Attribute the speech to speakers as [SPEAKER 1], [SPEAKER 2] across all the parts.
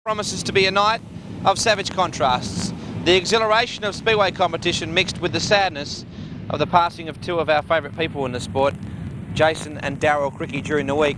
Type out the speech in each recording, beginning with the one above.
[SPEAKER 1] Promises to be a night of savage contrasts. The exhilaration of speedway competition mixed with the sadness of the passing of two of our favourite people in the sport, Jason and Darryl Krikke, during the week.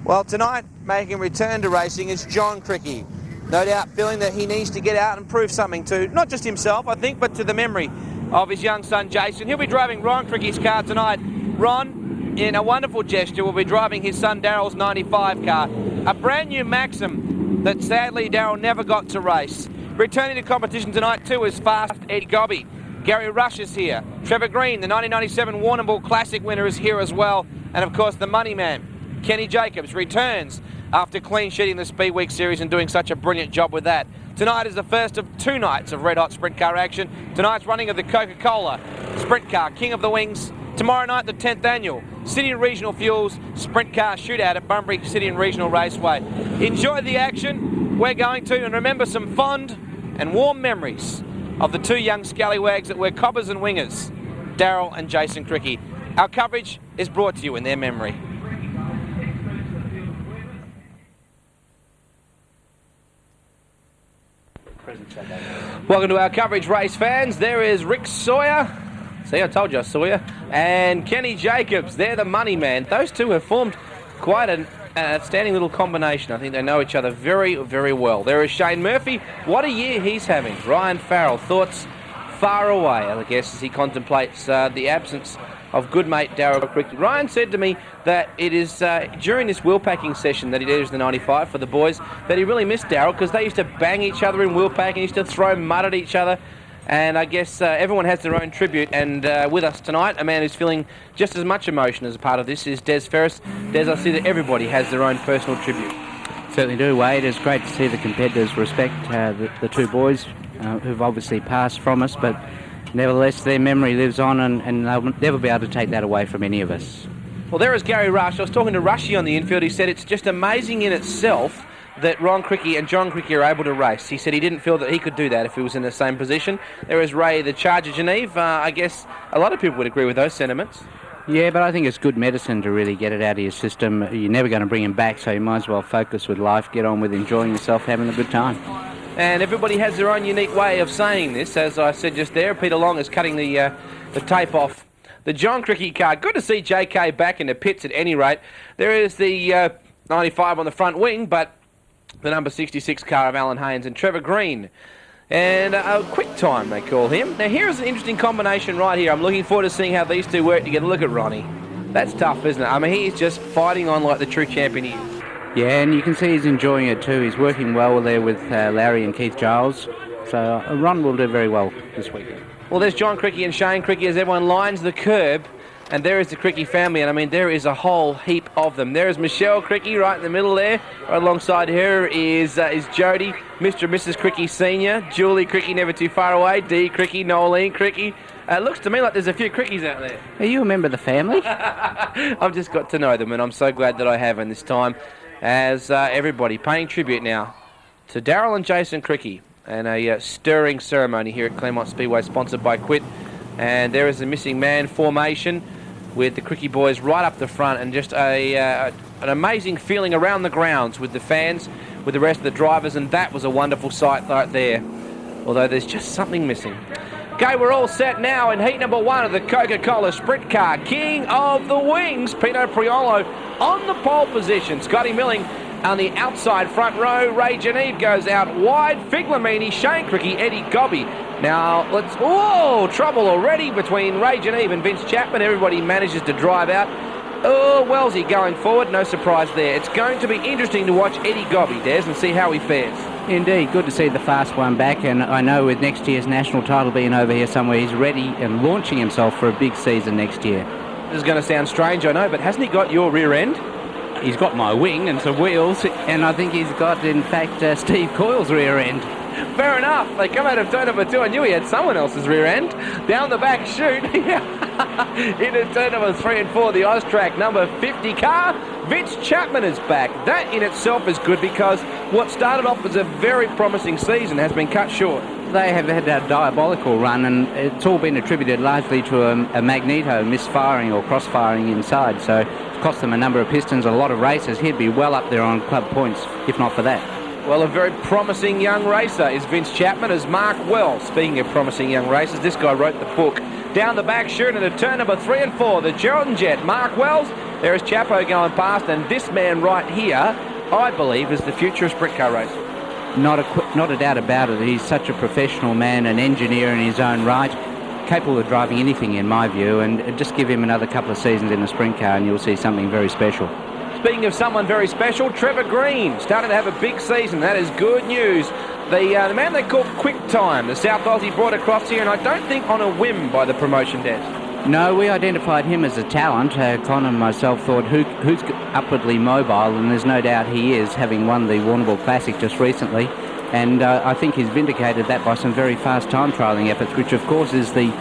[SPEAKER 1] Well, tonight, making a return to racing is Jon Krikke. No doubt feeling that he needs to get out and prove something to, not just himself, I think, but to the memory of his young son, Jason. He'll be driving Ron Krikke's car tonight. Ron, in a wonderful gesture, will be driving his son Darryl's 95 car, a brand new Maxim that sadly Darryl never got to race. Returning to competition tonight too is fast Eddy Gobby. Garry Rush is here. Trevor Green, the 1997 Warrnambool Classic winner, is here as well. And of course the money man, Kenny Jacobs, returns after clean sheeting the Speed Week series and doing such a brilliant job with that. Tonight is the first of two nights of red hot sprint car action. Tonight's running of the Coca-Cola Sprint Car King of the Wings. Tomorrow night, the 10th annual City and Regional Fuels Sprint Car Shootout at Bunbury City and Regional Raceway. Enjoy the action. We're going to, and remember some fond and warm memories of the two young scallywags that were cobbers and wingers, Darryl and Jason Krikke. Our coverage is brought to you in their memory. Welcome to our coverage, race fans. There is Rick Sawyer. See, I told you I saw you. And Kenny Jacobs, they're the money man. Those two have formed quite an outstanding little combination. I think they know each other very, very well. There is Shane Murphy. What a year he's having. Ryan Farrell, thoughts far away, I guess, as he contemplates the absence of good mate Darryl Krikke. Ryan said to me that it is during this wheel packing session that he did the 95 for the boys that he really missed Darryl, because they used to bang each other in wheel packing, used to throw mud at each other. And I guess everyone has their own tribute, and with us tonight, a man who's feeling just as much emotion as a part of this is Des Ferris. Des, I see that everybody has their own personal tribute.
[SPEAKER 2] Certainly do, Wade. It's great to see the competitors respect the two boys who've obviously passed from us, but nevertheless their memory lives on, and they'll never be able to take that away from any of us.
[SPEAKER 1] Well, there is Garry Rush. I was talking to Rushy on the infield. He said it's just amazing in itself that Ron Krikke and Jon Krikke are able to race. He said he didn't feel that he could do that if he was in the same position. There is Ray, the Charger Geneve. I guess a lot of people would agree with those sentiments.
[SPEAKER 2] Yeah, but I think it's good medicine to really get it out of your system. You're never going to bring him back, so you might as well focus with life, get on with enjoying yourself, having a good time.
[SPEAKER 1] And everybody has their own unique way of saying this. As I said just there, Peter Long is cutting the tape off the Jon Krikke car. Good to see JK back in the pits at any rate. There is the 95 on the front wing, but the number 66 car of Allan Hayes and Trevor Green. And a quick time, they call him. Now, here's an interesting combination right here. I'm looking forward to seeing how these two work together. Look at Ronnie. That's tough, isn't it? I mean, he's just fighting on like the true champion he is.
[SPEAKER 2] Yeah, and you can see he's enjoying it too. He's working well there with Larry and Keith Giles. So Ron will do very well this weekend.
[SPEAKER 1] Well, there's Jon Krikke and Shane Krikke as everyone lines the curb. And there is the Krikke family, and I mean, there is a whole heap of them. There is Michelle Krikke right in the middle there. Right alongside her is Jody, Mr. and Mrs. Krikke Sr., Julie Krikke, never too far away, Dee Krikke, Nolene Krikke. It looks to me like there's a few Krikkes out there.
[SPEAKER 2] Are you a member of the family?
[SPEAKER 1] I've just got to know them, and I'm so glad that I have in this time, as everybody paying tribute now to Darryl and Jason Krikke, and a stirring ceremony here at Claremont Speedway, sponsored by Quit. And there is the missing man formation, with the Krikke boys right up the front, and just an amazing feeling around the grounds with the fans, with the rest of the drivers, and that was a wonderful sight right there, although there's just something missing. Okay, we're all set now in heat number one of the Coca-Cola Sprint Car King of the Wings. Pino Priolo on the pole position. Scotty Milling on the outside front row. Ray Geneve goes out wide. Fig Lamini, Shane Krikke, Eddy Gobby. Now, whoa, trouble already between Ray Geneve and Vince Chapman. Everybody manages to drive out. Oh, Wellesley going forward, no surprise there. It's going to be interesting to watch Eddy Gobby, Des, and see how he fares.
[SPEAKER 2] Indeed, good to see the fast one back, and I know with next year's national title being over here somewhere, he's ready and launching himself for a big season next year.
[SPEAKER 1] This is going to sound strange, I know, but hasn't he got your rear end?
[SPEAKER 2] He's got my wing and some wheels, and I think he's got, in fact, Steve Coyle's rear end.
[SPEAKER 1] Fair enough. They come out of turn number 2. I knew he had someone else's rear end. Down the back chute. Into turn number 3 and 4, the Austrac number 50 car. Vince Chapman is back. That in itself is good, because what started off as a very promising season has been cut short.
[SPEAKER 2] They have had a diabolical run, and it's all been attributed largely to a magneto misfiring or cross-firing inside, so it's cost them a number of pistons, a lot of races. He'd be well up there on club points if not for that.
[SPEAKER 1] Well, a very promising young racer is Vince Chapman as Mark Wells. Speaking of promising young racers, this guy wrote the book. Down the back chute into turn number 3 and 4, the Gerald Jet. Mark Wells, there is Chapo going past, and this man right here, I believe, is the future of sprint car racing.
[SPEAKER 2] Not a doubt about it. He's such a professional man, an engineer in his own right, capable of driving anything in my view, and just give him another couple of seasons in a sprint car and you'll see something very special.
[SPEAKER 1] Speaking of someone very special, Trevor Green starting to have a big season. That is good news. The man they call Quick Time, the South Aussie brought across here, and I don't think on a whim by the promotion desk.
[SPEAKER 2] No, we identified him as a talent. Con and myself thought, who's upwardly mobile, and there's no doubt he is, having won the Warrnambool Classic just recently. And I think he's vindicated that by some very fast time trialling efforts, which of course is the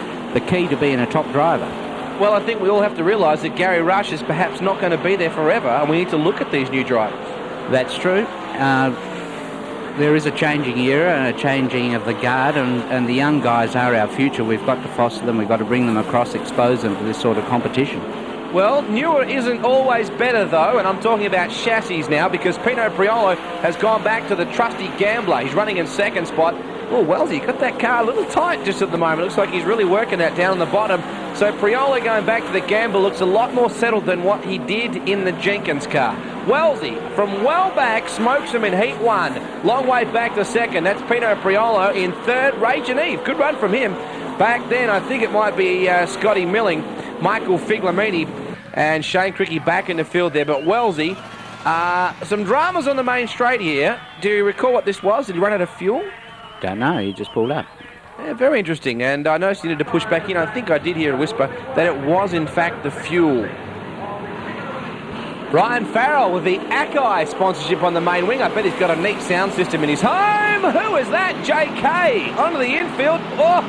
[SPEAKER 2] key to being a top driver.
[SPEAKER 1] Well, I think we all have to realise that Garry Rush is perhaps not going to be there forever, and we need to look at these new drivers.
[SPEAKER 2] That's true. There is a changing era and a changing of the guard, and the young guys are our future. We've got to foster them, we've got to bring them across, expose them to this sort of competition.
[SPEAKER 1] Well, newer isn't always better, though, and I'm talking about chassis now, because Pino Priolo has gone back to the trusty Gambler. He's running in second spot. Oh, Wellsy got that car a little tight just at the moment. Looks like he's really working that down on the bottom. So Priolo going back to the Gambler looks a lot more settled than what he did in the Jenkins car. Wellsy, from well back, smokes him in heat 1. Long way back to second. That's Pino Priolo in third. Ray Geneve, good run from him. Back then, I think it might be Scotty Milling, Michael Figlamini, and Shane Krikke back in the field there. But Wellsy, some dramas on the main straight here. Do you recall what this was? Did he run out of fuel?
[SPEAKER 2] Don't know, he just pulled up.
[SPEAKER 1] Yeah, very interesting, and I noticed he needed to push back in. I think I did hear a whisper that it was in fact the fuel. Ryan Farrell with the Akai sponsorship on the main wing. I bet he's got a neat sound system in his home. Who is that? JK onto the infield. Oh,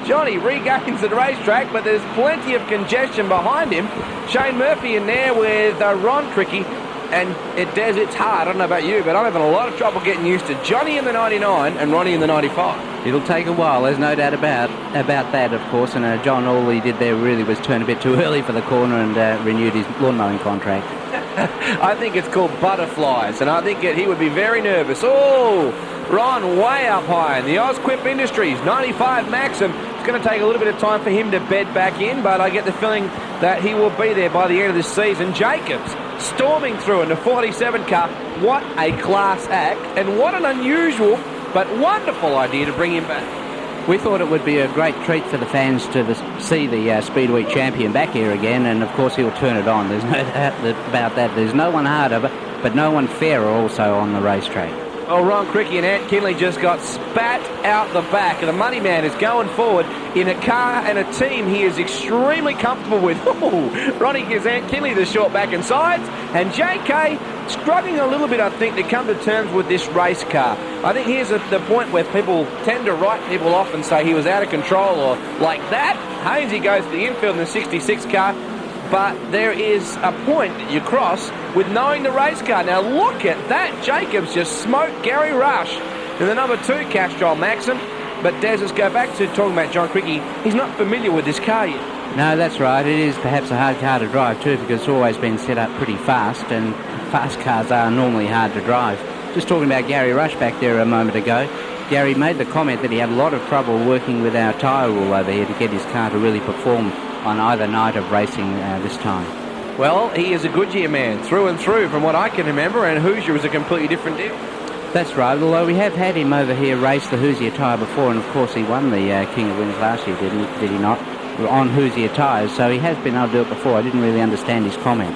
[SPEAKER 1] Johnny regains the racetrack, but there's plenty of congestion behind him. Shane Murphy in there with Ron Krikke. And it's hard. I don't know about you, but I'm having a lot of trouble getting used to Johnny in the 99 and Ronnie in the 95.
[SPEAKER 2] It'll take a while, there's no doubt about that, of course. And John, all he did there really was turn a bit too early for the corner and renewed his lawn mowing contract.
[SPEAKER 1] I think it's called butterflies, and I think he would be very nervous. Oh, Ron way up high in the Osquip Industries, 95 Maxim. It's going to take a little bit of time for him to bed back in, but I get the feeling that he will be there by the end of this season. Jacobs storming through in the 47 car. What a class act, and what an unusual but wonderful idea to bring him back.
[SPEAKER 2] We thought it would be a great treat for the fans to see the Speedway champion back here again, and of course he'll turn it on. There's no doubt about that. There's no one harder, but no one fairer also on the racetrack.
[SPEAKER 1] Well, Ron Krikke and Ante Kinley just got spat out the back, and the money man is going forward in a car and a team he is extremely comfortable with. Oh, Ronnie gives Ante Kinley the short back and sides, and JK struggling a little bit, I think, to come to terms with this race car. I think here's the point where people tend to write people off and say he was out of control or like that. Hayesy goes to the infield in the 66 car. But there is a point that you cross with knowing the race car. Now look at that. Jacobs just smoked Garry Rush in the number 2 Castrol Maxim. But Des, let's go back to talking about John Krikke. He's not familiar with this car yet.
[SPEAKER 2] No, that's right. It is perhaps a hard car to drive too, because it's always been set up pretty fast, and fast cars are normally hard to drive. Just talking about Garry Rush back there a moment ago. Garry made the comment that he had a lot of trouble working with our tyre rule over here to get his car to really perform on either night of racing this time.
[SPEAKER 1] Well, he is a Goodyear man through and through from what I can remember, and Hoosier was a completely different deal.
[SPEAKER 2] That's right, although we have had him over here race the Hoosier tyre before, and of course he won the King of Winners last year, did he not? On Hoosier tyres, so he has been able to do it before. I didn't really understand his comment.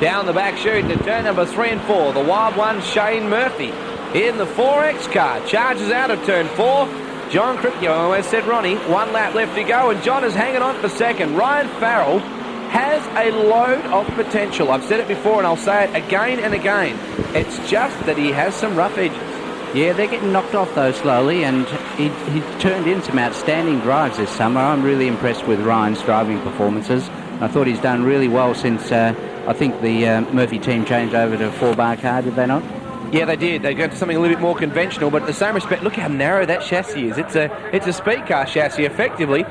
[SPEAKER 1] Down the back chute to turn number 3 and 4, the wild one, Shane Murphy. In the 4X car, charges out of turn 4. John Krikke, I always said Ronnie, 1 lap left to go, and John is hanging on for second. Ryan Farrell has a load of potential. I've said it before and I'll say it again and again. It's just that he has some rough edges.
[SPEAKER 2] Yeah, they're getting knocked off though slowly, and he turned in some outstanding drives this summer. I'm really impressed with Ryan's driving performances. I thought he's done really well since I think the Murphy team changed over to a 4-bar car, did they not?
[SPEAKER 1] Yeah, they did. They got to something a little bit more conventional, but in the same respect, look how narrow that chassis is. It's a speed car chassis, effectively.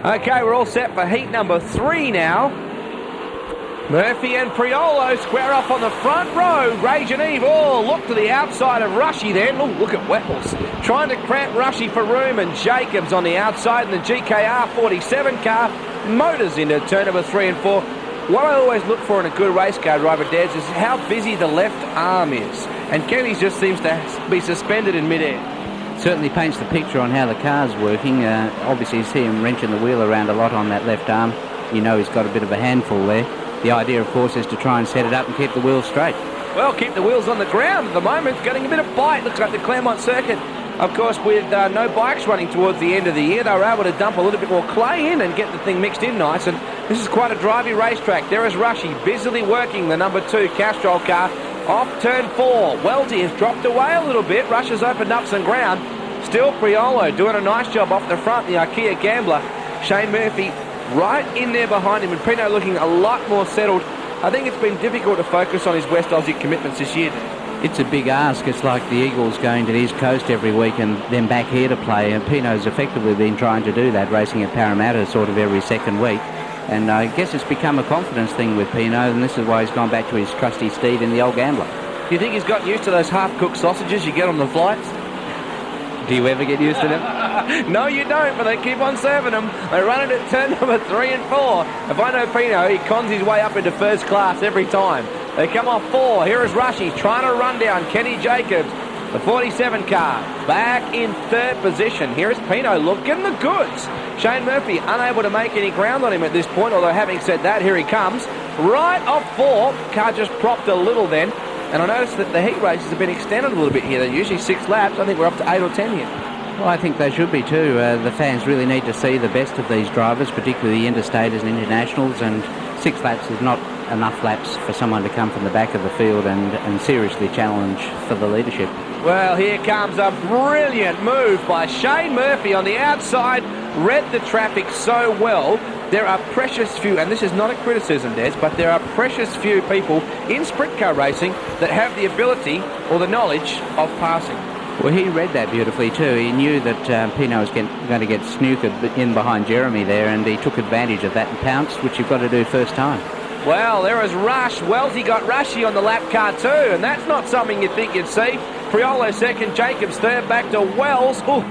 [SPEAKER 1] Okay, we're all set for heat number 3 now. Murphy and Priolo square off on the front row. Geneve, oh, look to the outside of Rushy there. Look at Wells trying to cramp Rushy for room, and Jacobs on the outside in the GKR 47 car. Motors into turn number 3 and 4. What I always look for in a good race car driver, Des, is how busy the left arm is. And Kenny's just seems to be suspended in midair.
[SPEAKER 2] Certainly paints the picture on how the car's working. Obviously, you see him wrenching the wheel around a lot on that left arm. You know he's got a bit of a handful there. The idea, of course, is to try and set it up and keep the wheels straight.
[SPEAKER 1] Well, keep the wheels on the ground at the moment. Getting a bit of bite. Looks like the Claremont circuit. Of course, with no bikes running towards the end of the year, they were able to dump a little bit more clay in and get the thing mixed in nice. And this is quite a drivey racetrack. There is Rushy busily working the number 2 Castrol car off turn 4. Welty has dropped away a little bit. Rush has opened up some ground. Still Priolo doing a nice job off the front, the IKEA Gambler. Shane Murphy right in there behind him, and Pino looking a lot more settled. I think it's been difficult to focus on his West Aussie commitments this year.
[SPEAKER 2] It's a big ask. It's like the Eagles going to the East Coast every week and then back here to play, and Pino's effectively been trying to do that, racing at Parramatta sort of every second week. And I guess it's become a confidence thing with Pino, and this is why he's gone back to his trusty steed in the old Gambler.
[SPEAKER 1] Do you think he's got used to those half-cooked sausages you get on the flights?
[SPEAKER 2] Do you ever get used to them?
[SPEAKER 1] No, you don't, but they keep on serving them. They run it at turn number 3 and 4. If I know Pino, he cons his way up into first class every time. They come off 4. Here is Rushy trying to run down Kenny Jacobs. The 47 car back in 3rd position. Here is Pino looking the goods. Shane Murphy unable to make any ground on him at this point, although having said that, here he comes. Right off 4. Car just propped a little then. And I noticed that the heat races have been extended a little bit here. They're usually 6 laps. I think we're up to 8 or 10 here.
[SPEAKER 2] Well, I think they should be too. The fans really need to see the best of these drivers, particularly the Interstaters and Internationals, and 6 laps is not enough laps for someone to come from the back of the field and seriously challenge for the leadership.
[SPEAKER 1] Well, here comes a brilliant move by Shane Murphy on the outside. Read the traffic so well. There are precious few, and this is not a criticism, Des, but there are precious few people in sprint car racing that have the ability or the knowledge of passing.
[SPEAKER 2] Well, he read that beautifully too. He knew that Pino was going to get snookered in behind Jeremy there, and he took advantage of that and pounced, which you've got to do first time.
[SPEAKER 1] Well, there is Rush. Welty got Rushy on the lap car too, and that's not something you'd think you'd see. Priolo second, Jacobs third, back to Wells. Ooh.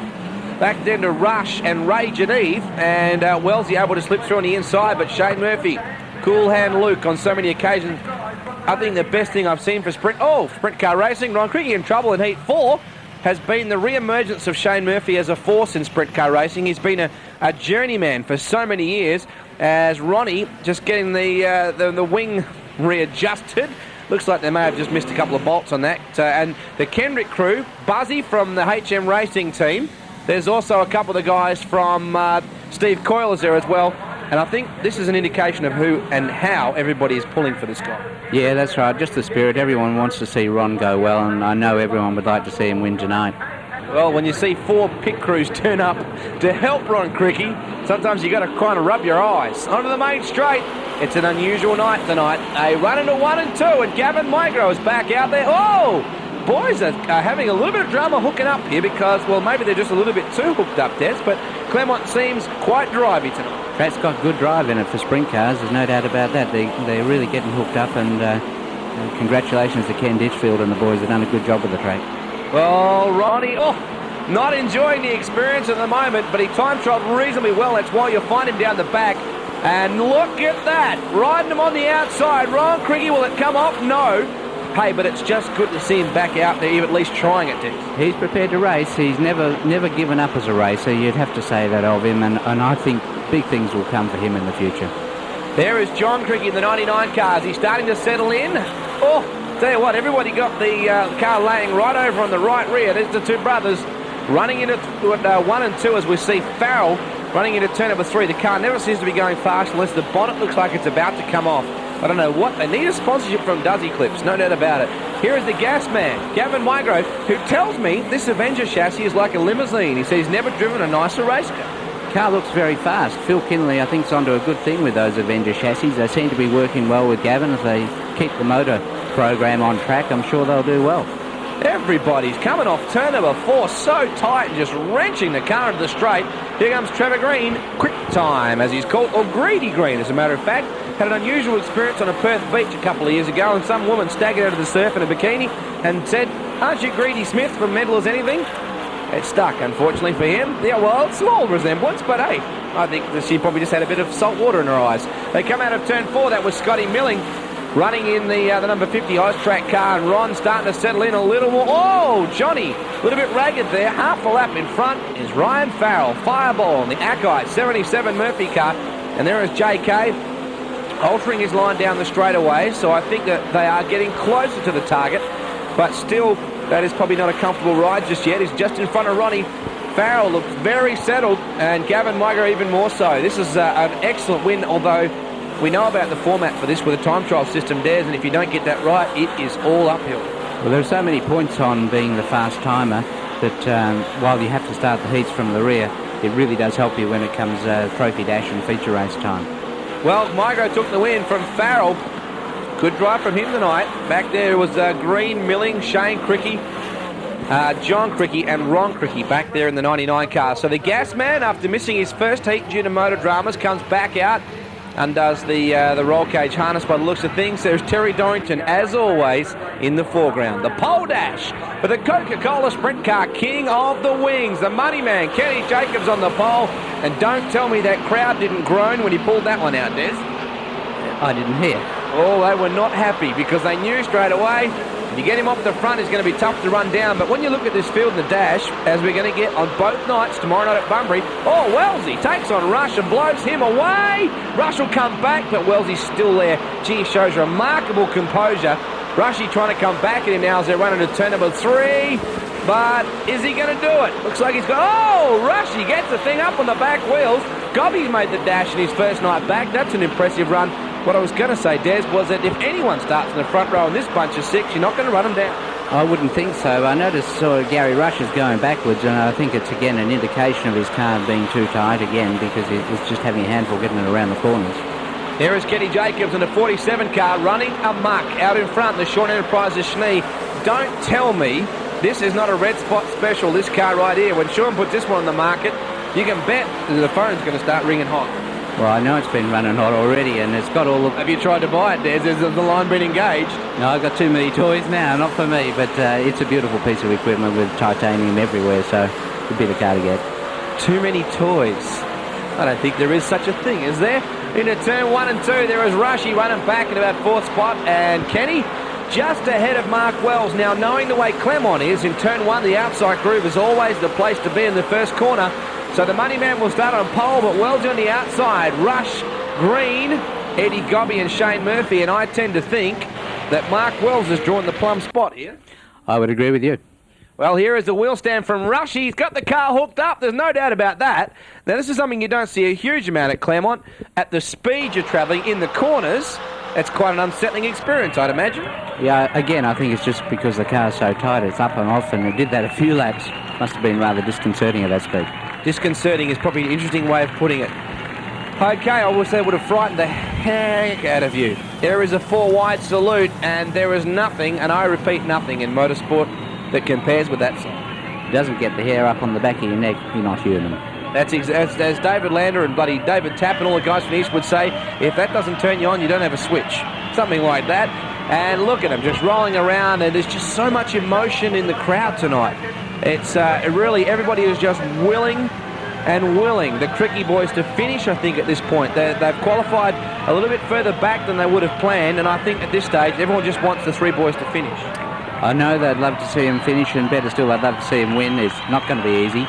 [SPEAKER 1] Back then to Rush and Geneve, and Wellesley able to slip through on the inside, but Shane Murphy, cool hand Luke on so many occasions. I think the best thing I've seen for sprint car racing, Ron Krikke in trouble in Heat 4, has been the re-emergence of Shane Murphy as a force in sprint car racing. He's been a journeyman for so many years, as Ronnie just getting the wing readjusted. Looks like they may have just missed a couple of bolts on that. And the Kendrick crew, Buzzy from the HM Racing team. There's also a couple of the guys from Steve Coyle is there as well. And I think this is an indication of who and how everybody is pulling for this guy.
[SPEAKER 2] Yeah, that's right. Just the spirit. Everyone wants to see Ron go well, and I know everyone would like to see him win tonight.
[SPEAKER 1] Well, when you see 4 pit crews turn up to help Ron Krikke, sometimes you got to kind of rub your eyes. Onto the main straight. It's an unusual night tonight. A run into 1 and 2, and Gavin Migro is back out there. Oh! Boys are having a little bit of drama hooking up here because, well, maybe they're just a little bit too hooked up, Des, but Claremont seems quite drivey tonight.
[SPEAKER 2] Track's got good drive in it for sprint cars, there's no doubt about that. They're really getting hooked up, and congratulations to Ken Ditchfield and the boys. They've done a good job with the track.
[SPEAKER 1] Well, Ronnie, not enjoying the experience at the moment, but he time trialled reasonably well. That's why you'll find him down the back. And look at that, riding him on the outside. Ron Krikke, will it come off? No. Hey, but it's just good to see him back out there, at least trying it, Des.
[SPEAKER 2] He's prepared to race. He's never given up as a racer. You'd have to say that of him, and I think big things will come for him in the future.
[SPEAKER 1] There is John Krikke in the 99 cars. He's starting to settle in. Tell you what, everybody got the car laying right over on the right rear. There's the 2 brothers running into 1 and 2 as we see Farrell running into turn number 3. The car never seems to be going fast unless the bonnet looks like it's about to come off. I don't know what. They need a sponsorship from Duzzy Clips, no doubt about it. Here is the gas man, Gavin Migro, who tells me this Avenger chassis is like a limousine. He says he's never driven a nicer race car.
[SPEAKER 2] Car looks very fast. Phil Kinley, I think, is onto a good thing with those Avenger chassis. They seem to be working well with Gavin. If they keep the motor program on track, I'm sure they'll do well.
[SPEAKER 1] Everybody's coming off turn number 4 so tight and just wrenching the car into the straight. Here comes Trevor Green, quick time as he's called, or Greedy Green as a matter of fact,
[SPEAKER 3] had an unusual experience on a Perth beach a couple of years ago, and some woman staggered out of the surf in a bikini and said, "Aren't you Greedy Smith from Medal as Anything?" It stuck, unfortunately for him. Yeah, well, small resemblance, but hey, I think that she probably just had a bit of salt water in her eyes. They come out of turn 4. That was Scotty Milling running in the number 50 ice track car, and Ron starting to settle in a little more. Oh, Johnny, a little bit ragged there. Half a lap in front is Ryan Farrell. Fireball on the Ackite 77 Murphy car, and there is JK altering his line down the straightaway, so I think that they are getting closer to the target, but still, that is probably not a comfortable ride just yet. He's just in front of Ronnie. Farrell looks very settled, and Gavin Mugger even more so. This is an excellent win, although we know about the format for this with a time trial system, Des, and if you don't get that right, it is all uphill.
[SPEAKER 2] Well, there are so many points on being the fast timer that while you have to start the heats from the rear, it really does help you when it comes trophy dash and feature race time.
[SPEAKER 3] Well, Mygo took the win from Farrell. Good drive from him tonight. Back there was Green, Milling, Shane Krikke, John Krikke and Ron Krikke back there in the 99 car. So the gas man, after missing his first heat due to motor dramas, comes back out and does the roll cage harness by the looks of things. There's Terry Dorrington, as always, in the foreground. The pole dash for the Coca-Cola Sprint Car, king of the wings. The money man, Kenny Jacobs on the pole. And don't tell me that crowd didn't groan when he pulled that one out, Des.
[SPEAKER 2] I didn't hear.
[SPEAKER 3] Oh, they were not happy because they knew straight away if you get him off the front, it's going to be tough to run down. But when you look at this field in the dash, as we're going to get on both nights, tomorrow night at Bunbury, oh, Wellesley takes on Rush and blows him away. Rush will come back, but Wellesley's still there. Gee, shows remarkable composure. Rushy trying to come back at him now as they're running to turn number 3. But is he going to do it? Looks like he's got... Oh, Rushy gets the thing up on the back wheels. Gobby's made the dash in his first night back. That's an impressive run. What I was going to say, Des, was that if anyone starts in the front row in this bunch of 6, you're not going to run them down.
[SPEAKER 2] I wouldn't think so. I noticed Garry Rush is going backwards, and I think it's again an indication of his car being too tight again because he's just having a handful getting it around the corners.
[SPEAKER 3] Here is Kenny Jacobs in the 47 car running amok out in front, the Shawn Enterprises Schnee. Don't tell me this is not a red spot special, this car right here. When Shawn puts this one on the market, you can bet the phone's going to start ringing hot.
[SPEAKER 2] Well, I know it's been running hot already, and it's got all the...
[SPEAKER 3] Have you tried to buy it, Des? Has the line been engaged?
[SPEAKER 2] No, I've got too many toys now, not for me, but it's a beautiful piece of equipment with titanium everywhere, so it'd be the car to get.
[SPEAKER 3] Too many toys. I don't think there is such a thing, is there? Into turn 1 and 2, there is Rushy running back in about 4th spot, and Kenny just ahead of Mark Wells. Now, knowing the way Claremont is, in turn 1, the outside groove is always the place to be in the first corner. So the money man will start on pole, but Wells on the outside. Rush, Green, Eddy Gobby and Shane Murphy, and I tend to think that Mark Wells has drawn the plum spot here.
[SPEAKER 2] I would agree with you.
[SPEAKER 3] Well, here is the wheel stand from Rush. He's got the car hooked up. There's no doubt about that. Now, this is something you don't see a huge amount at Claremont. At the speed you're travelling in the corners, it's quite an unsettling experience, I'd imagine.
[SPEAKER 2] Yeah, again, I think it's just because the car's so tight, it's up and off, and it did that a few laps. Must have been rather disconcerting at that speed.
[SPEAKER 3] Disconcerting is probably an interesting way of putting it. Okay, I wish they would have frightened the heck out of you. There is a 4-wide salute, and there is nothing, and I repeat nothing, in motorsport that compares with that song.
[SPEAKER 2] It doesn't get the hair up on the back of your neck, you're not human.
[SPEAKER 3] That's as David Lander and bloody David Tapp and all the guys from the East would say, if that doesn't turn you on, you don't have a switch. Something like that. And look at them, just rolling around, and there's just so much emotion in the crowd tonight. It's really, everybody is just willing and willing, the Krikke boys, to finish, I think, at this point. They've qualified a little bit further back than they would have planned, and I think at this stage, everyone just wants the 3 boys to finish.
[SPEAKER 2] I know they'd love to see him finish, and better still, I'd love to see him win. It's not going to be easy.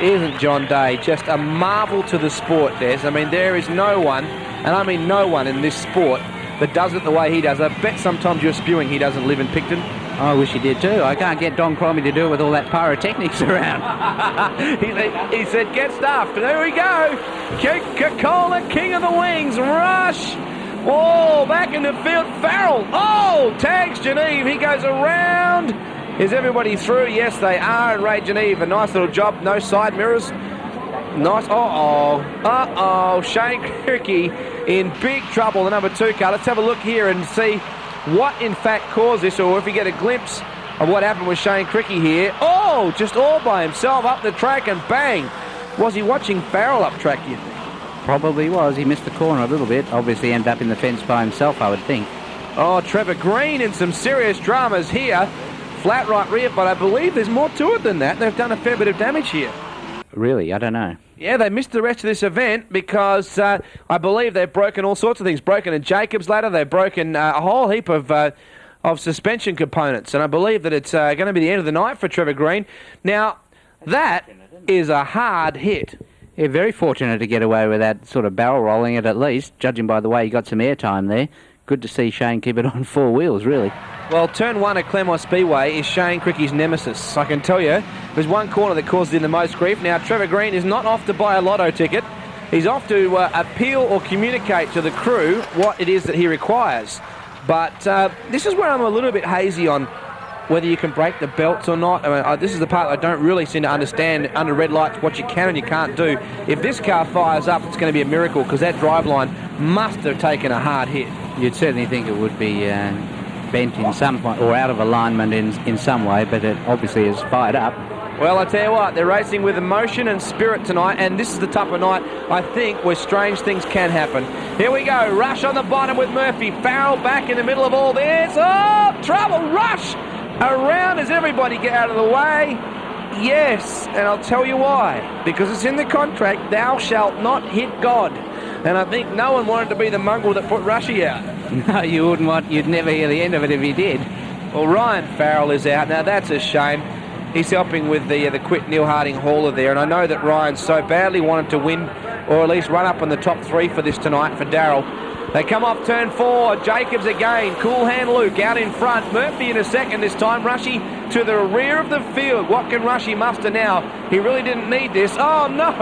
[SPEAKER 3] Isn't John Day just a marvel to the sport, Des? I mean, there is no one, and I mean no one in this sport, that does it the way he does. I bet sometimes you're spewing he doesn't live in Picton.
[SPEAKER 2] I wish he did too. I can't get Don Cromie to do it with all that pyrotechnics around.
[SPEAKER 3] he said, get stuffed. There we go. Coca-Cola, king of the wings. Rush. Oh, back in the field. Farrell. Oh, tags Geneve. He goes around. Is everybody through? Yes, they are. And Ray Geneve, a nice little job. No side mirrors. Nice. Uh-oh. Shane Krikke in big trouble, the number 2 car. Let's have a look here and see what in fact caused this, or if we get a glimpse of what happened with Shane Krikke here. Oh, just all by himself up the track and bang. Was he watching Farrell up track, you think?
[SPEAKER 2] Probably was. He missed the corner a little bit. Obviously ended up in the fence by himself, I would think.
[SPEAKER 3] Oh, Trevor Green in some serious dramas here. Flat right rear, but I believe there's more to it than that. They've done a fair bit of damage here.
[SPEAKER 2] Really? I don't know.
[SPEAKER 3] Yeah, they missed the rest of this event because I believe they've broken all sorts of things. Broken a Jacob's ladder. They've broken a whole heap of suspension components. And I believe that it's going to be the end of the night for Trevor Green. Now, that is a hard hit.
[SPEAKER 2] Yeah, very fortunate to get away with that sort of barrel rolling it at least, judging by the way he got some airtime there. Good to see Shane keep it on 4 wheels, really.
[SPEAKER 3] Well, turn 1 at Claremont Speedway is Shane Krikke's nemesis. I can tell you, there's one corner that causes him the most grief. Now, Trevor Green is not off to buy a lotto ticket. He's off to appeal or communicate to the crew what it is that he requires. But this is where I'm a little bit hazy on whether you can break the belts or not. I mean, this is the part I don't really seem to understand under red lights what you can and you can't do. If this car fires up, it's going to be a miracle because that driveline must have taken a hard hit.
[SPEAKER 2] You'd certainly think it would be bent in some point or out of alignment in some way, but it obviously is fired up.
[SPEAKER 3] Well, I tell you what, they're racing with emotion and spirit tonight, and this is the type of night, I think, where strange things can happen. Here we go, Rush on the bottom with Murphy. Farrell back in the middle of all this. Oh, trouble, Rush! Around as everybody get out of the way. Yes, and I'll tell you why. Because it's in the contract, thou shalt not hit God. And I think no one wanted to be the mongrel that put Rushy out.
[SPEAKER 2] No, you wouldn't want, you'd never hear the end of it if he did.
[SPEAKER 3] Well, Ryan Farrell is out. Now, that's a shame. He's helping with the quit Neil Harding hauler there, and I know that Ryan so badly wanted to win, or at least run up in the top 3 for this tonight for Darryl. They come off turn 4. Jacobs again. Cool hand Luke out in front. Murphy in a second this time. Rushy to the rear of the field. What can Rushy muster now? He really didn't need this. Oh, no.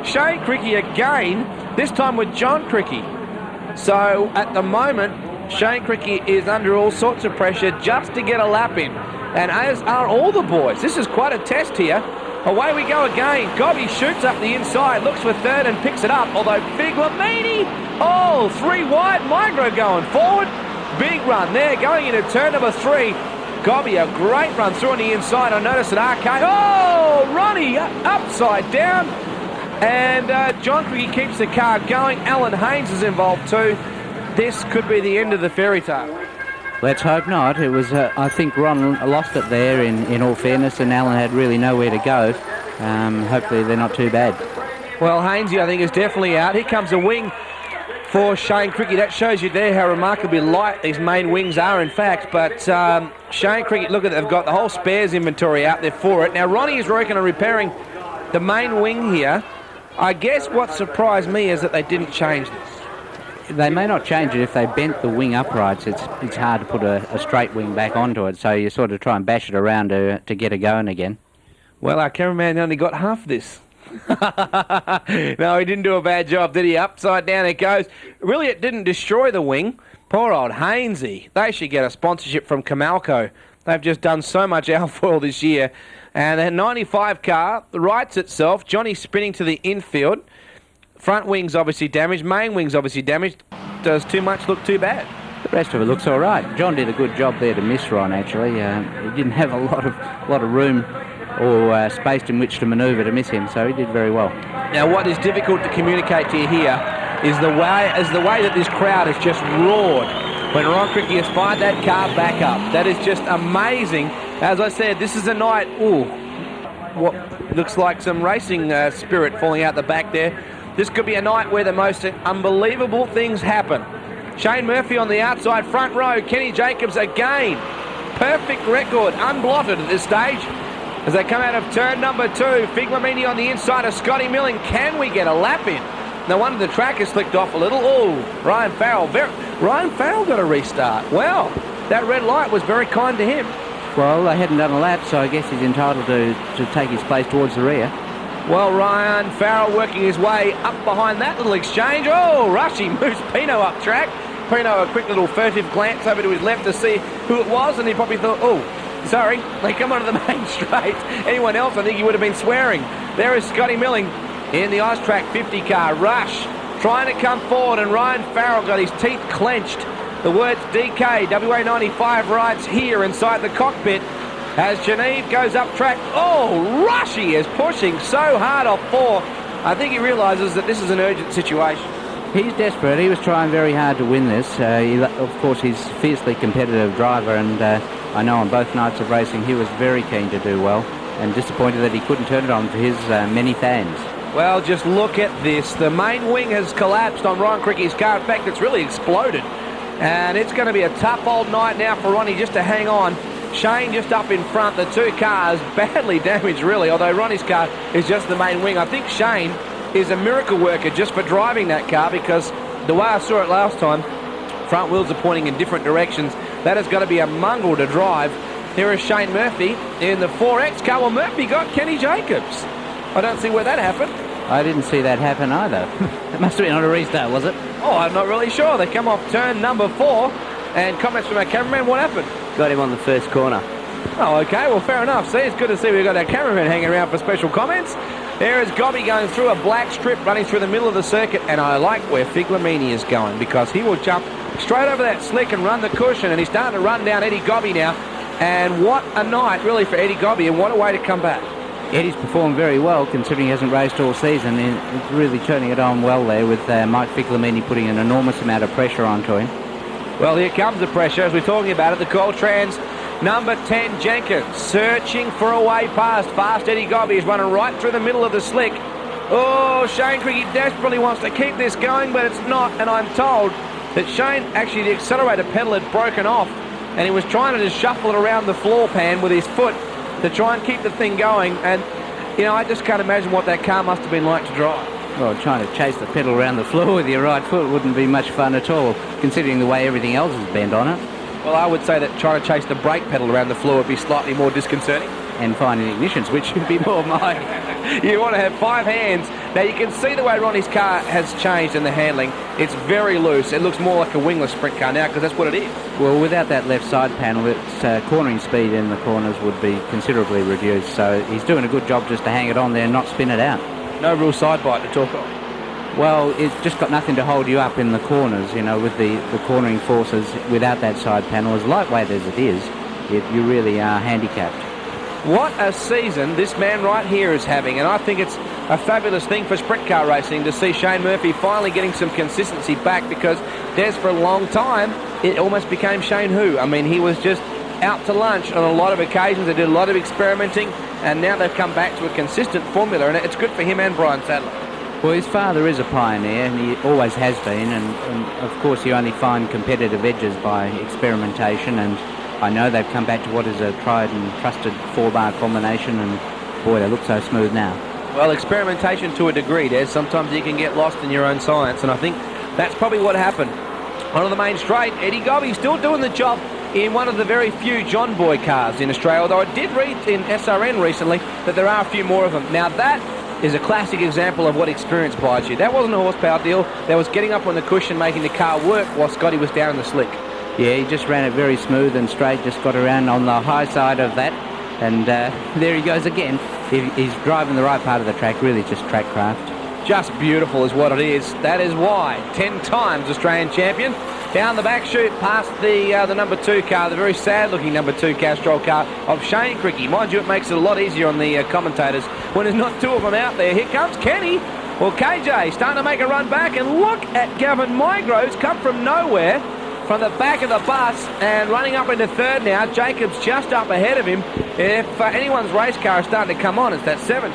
[SPEAKER 3] Shane Krikke again, this time with John Krikke. So, at the moment, Shane Krikke is under all sorts of pressure just to get a lap in. And as are all the boys. This is quite a test here. Away we go again. Gobby shoots up the inside, looks for third and picks it up. Although Big Lamini, 3 wide. Micro going forward. Big run there, going into turn number 3. Gobby, a great run through on the inside. I noticed an arcade. Oh, Ronnie upside down. And John Krikke keeps the car going. Allan Hayes is involved too. This could be the end of the fairy tale.
[SPEAKER 2] Let's hope not. It was, I think Ron lost it there in all fairness, and Allan had really nowhere to go. Hopefully they're not too bad.
[SPEAKER 3] Well, Hainesy, I think, is definitely out. Here comes a wing for Shane Krikke. That shows you there how remarkably light these main wings are, in fact. But Shane Krikke, look at it, they've got the whole spares inventory out there for it. Now, Ronnie is working on repairing the main wing here. I guess what surprised me is that they didn't change this.
[SPEAKER 2] They may not change it if they bent the wing uprights. It's hard to put a straight wing back onto it, so you sort of try and bash it around to get it going again.
[SPEAKER 3] Well, our cameraman only got half this. No, he didn't do a bad job, did he? Upside down it goes. Really, it didn't destroy the wing. Poor old Hainesy. They should get a sponsorship from Camalco. They've just done so much alfoil this year. And the 95 car rights itself. Johnny spinning to the infield. Front wing's obviously damaged. Main wing's obviously damaged. Does too much look too bad?
[SPEAKER 2] The rest of it looks all right. John did a good job there to miss Ron, actually. He didn't have a lot of room or space in which to manoeuvre to miss him, so he did very well.
[SPEAKER 3] Now, what is difficult to communicate to you here is the way that this crowd has just roared when Ron Krikke has fired that car back up. That is just amazing. As I said, this is a night, what looks like some racing spirit falling out the back there. This could be a night where the most unbelievable things happen. Shane Murphy on the outside, front row. Kenny Jacobs again. Perfect record, unblotted at this stage. As they come out of turn number 2, Fig Lamini on the inside of Scotty Milling. Can we get a lap in? No wonder the track has slicked off a little. Ryan Farrell. Ryan Farrell got a restart. Well, that red light was very kind to him.
[SPEAKER 2] Well, they hadn't done a lap, so I guess he's entitled to take his place towards the rear.
[SPEAKER 3] Well, Ryan Farrell working his way up behind that little exchange. Rushy moves Pino up track. Pino, a quick little furtive glance over to his left to see who it was, and he probably thought, sorry, they come onto the main straight. Anyone else, I think he would have been swearing. There is Scotty Milling in the Ice Track 50 car. Rush trying to come forward, and Ryan Farrell got his teeth clenched. The words DK, WA95 writes here inside the cockpit as Geneve goes up track. Rushy is pushing so hard off 4. I think he realises that this is an urgent situation.
[SPEAKER 2] He's desperate. He was trying very hard to win this. Of course, he's a fiercely competitive driver, and I know on both nights of racing he was very keen to do well, and disappointed that he couldn't turn it on for his many fans.
[SPEAKER 3] Well, just look at this. The main wing has collapsed on Ron Krikke's car. In fact, it's really exploded. And it's going to be a tough old night now for Ronnie just to hang on. Shane just up in front. The two cars badly damaged, really, although Ronnie's car is just the main wing. I think Shane is a miracle worker just for driving that car, because the way I saw it last time, front wheels are pointing in different directions. That has got to be a mongrel to drive. Here is Shane Murphy in the 4X car. Well, Murphy got Kenny Jacobs. I don't see where that happened.
[SPEAKER 2] I didn't see that happen either. It must have been on a restart, was it?
[SPEAKER 3] Oh, I'm not really sure. They come off turn number 4, and comments from our cameraman. What happened?
[SPEAKER 4] Got him on the first corner.
[SPEAKER 3] Oh, okay. Well, fair enough. See, it's good to see we've got our cameraman hanging around for special comments. There is Gobby going through a black strip, running through the middle of the circuit, and I like where Figlamini is going, because he will jump straight over that slick and run the cushion, and he's starting to run down Eddy Gobby now. And what a night, really, for Eddy Gobby, and what a way to come back.
[SPEAKER 2] Eddie's performed very well, considering he hasn't raced all season. He's really turning it on well there, with Mike Figlamini putting an enormous amount of pressure onto him.
[SPEAKER 3] Well, here comes the pressure, as we're talking about it. The Coltrans, number 10, Jenkins, searching for a way past. Fast Eddy Gobby is running right through the middle of the slick. Oh, Shane Krikke desperately wants to keep this going, but it's not, and I'm told that Shane, actually the accelerator pedal had broken off, and he was trying to just shuffle it around the floor pan with his foot to try and keep the thing going. And, you know, I just can't imagine what that car must have been like to drive.
[SPEAKER 2] Well, trying to chase the pedal around the floor with your right foot wouldn't be much fun at all, considering the way everything else is bent on it.
[SPEAKER 3] Well, I would say that trying to chase the brake pedal around the floor would be slightly more disconcerting.
[SPEAKER 2] And finding ignitions, which should be more mine.
[SPEAKER 3] You want to have 5 hands. Now, you can see the way Ronnie's car has changed in the handling. It's very loose. It looks more like a wingless sprint car now, because that's what it is.
[SPEAKER 2] Well, without that left side panel, its cornering speed in the corners would be considerably reduced. So he's doing a good job just to hang it on there and not spin it out.
[SPEAKER 3] No real side bite to talk of.
[SPEAKER 2] Well, it's just got nothing to hold you up in the corners, you know, with the cornering forces without that side panel. As lightweight as it is, you really are handicapped.
[SPEAKER 3] What a season this man right here is having, and I think it's a fabulous thing for sprint car racing to see Shane Murphy finally getting some consistency back, because Des, for a long time, it almost became Shane Who. I mean, he was just out to lunch on a lot of occasions. They did a lot of experimenting, and now they've come back to a consistent formula, and it's good for him and Brian Sadler.
[SPEAKER 2] Well, his father is a pioneer, and he always has been, and of course you only find competitive edges by experimentation, and I know they've come back to what is a tried and trusted 4-bar combination, and boy, they look so smooth now.
[SPEAKER 3] Well, experimentation to a degree, Des. Sometimes you can get lost in your own science, and I think that's probably what happened. On the main straight, Eddy Gobby still doing the job in one of the very few John Boy cars in Australia, although I did read in SRN recently that there are a few more of them. Now that is a classic example of what experience buys you. That wasn't a horsepower deal. That was getting up on the cushion, making the car work while Scotty was down in the slick.
[SPEAKER 2] Yeah, he just ran it very smooth and straight, just got around on the high side of that, and there he goes again. He's driving the right part of the track, really just track craft.
[SPEAKER 3] Just beautiful is what it is. That is why 10 times Australian champion. Down the back chute past the number 2 car, the very sad-looking number 2 Castrol car of Shane Krikke. Mind you, it makes it a lot easier on the commentators when there's not 2 of them out there. Here comes Kenny. Well, KJ starting to make a run back, and look at Gavin Mygroves come from nowhere from the back of the bus and running up into 3rd now. Jacobs just up ahead of him. If anyone's race car is starting to come on, it's that 7.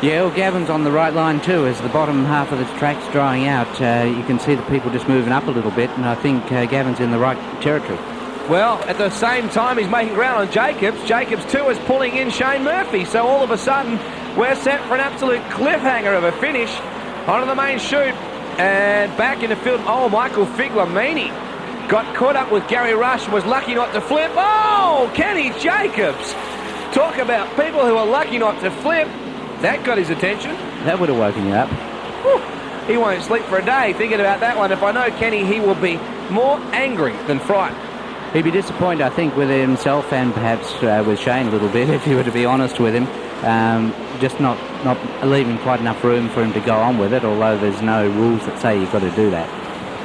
[SPEAKER 2] Yeah, well, Gavin's on the right line too. As the bottom half of the track's drying out, you can see the people just moving up a little bit, and I think Gavin's in the right territory.
[SPEAKER 3] Well, at the same time, he's making ground on Jacobs. Jacobs too is pulling in Shane Murphy, so all of a sudden we're set for an absolute cliffhanger of a finish onto the main chute and back in the field. Oh, Michael Figlamini got caught up with Garry Rush, was lucky not to flip. Oh, Kenny Jacobs. Talk about people who are lucky not to flip. That got his attention.
[SPEAKER 2] That would have woken you up.
[SPEAKER 3] Whew. He won't sleep for a day thinking about that one. If I know Kenny, he will be more angry than frightened.
[SPEAKER 2] He'd be disappointed, I think, with himself and perhaps with Shane a little bit, if you were to be honest with him. Just not leaving quite enough room for him to go on with it, although there's no rules that say you've got to do that.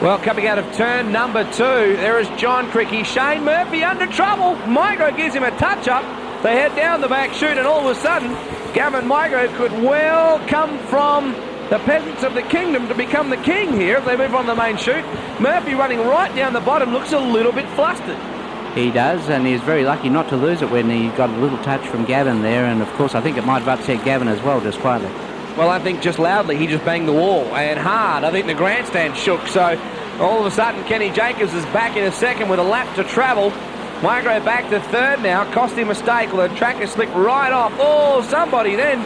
[SPEAKER 3] Well, coming out of turn number 2, there is John Krikke. Shane Murphy under trouble. Micro gives him a touch-up. They head down the back chute, and all of a sudden, Gavin Micro could well come from the peasants of the kingdom to become the king here if they move on the main chute. Murphy running right down the bottom, looks a little bit flustered.
[SPEAKER 2] He does, and he's very lucky not to lose it when he got a little touch from Gavin there, and of course I think it might have upset Gavin as well, just quietly.
[SPEAKER 3] Well, I think just loudly he just banged the wall, and hard. I think the grandstand shook, so all of a sudden Kenny Jacobs is back in a second with a lap to travel. Migro back to third now, costly mistake, well the track has slipped right off. Oh, somebody then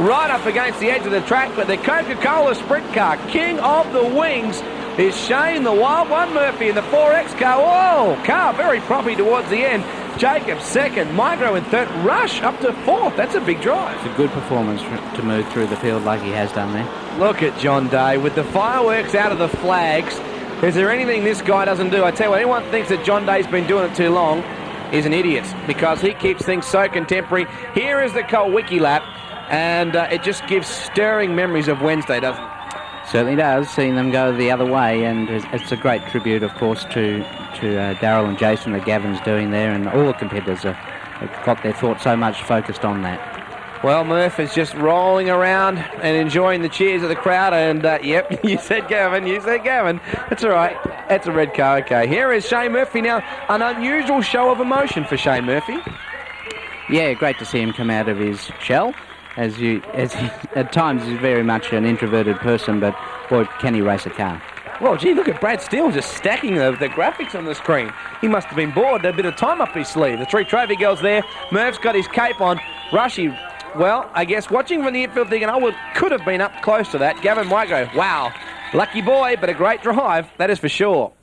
[SPEAKER 3] right up against the edge of the track, but the Coca-Cola Sprint Car, king of the wings, is Shane, the Wild One Murphy in the 4X car. Whoa, car very proppy towards the end. Jacobs second, Migro in third, Rush up to fourth. That's a big drive.
[SPEAKER 2] It's a good performance to move through the field like he has done there.
[SPEAKER 3] Look at John Day with the fireworks out of the flags. Is there anything this guy doesn't do? I tell you what, anyone thinks that John Day's been doing it too long is an idiot, because he keeps things so contemporary. Here is the Colwickie lap, and it just gives stirring memories of Wednesday, doesn't it?
[SPEAKER 2] Certainly does, seeing them go the other way, and it's a great tribute, of course, to Darryl and Jason that Gavin's doing there, and all the competitors have got their thoughts so much focused on that.
[SPEAKER 3] Well, Murph is just rolling around and enjoying the cheers of the crowd, and yep, you said Gavin. That's all right. That's a red car, okay. Here is Shane Murphy now, an unusual show of emotion for Shane Murphy.
[SPEAKER 2] Yeah, great to see him come out of his shell. As he, at times he's very much an introverted person, but boy, can he race a car.
[SPEAKER 3] Well, gee, look at Brad Steele just stacking the graphics on the screen. He must have been bored, a bit of time up his sleeve. The three trophy girls there. Murph's got his cape on. Rushy, well, I guess watching from the infield thinking, oh, could have been up close to that. Gavin Migro, wow, lucky boy, but a great drive, that is for sure.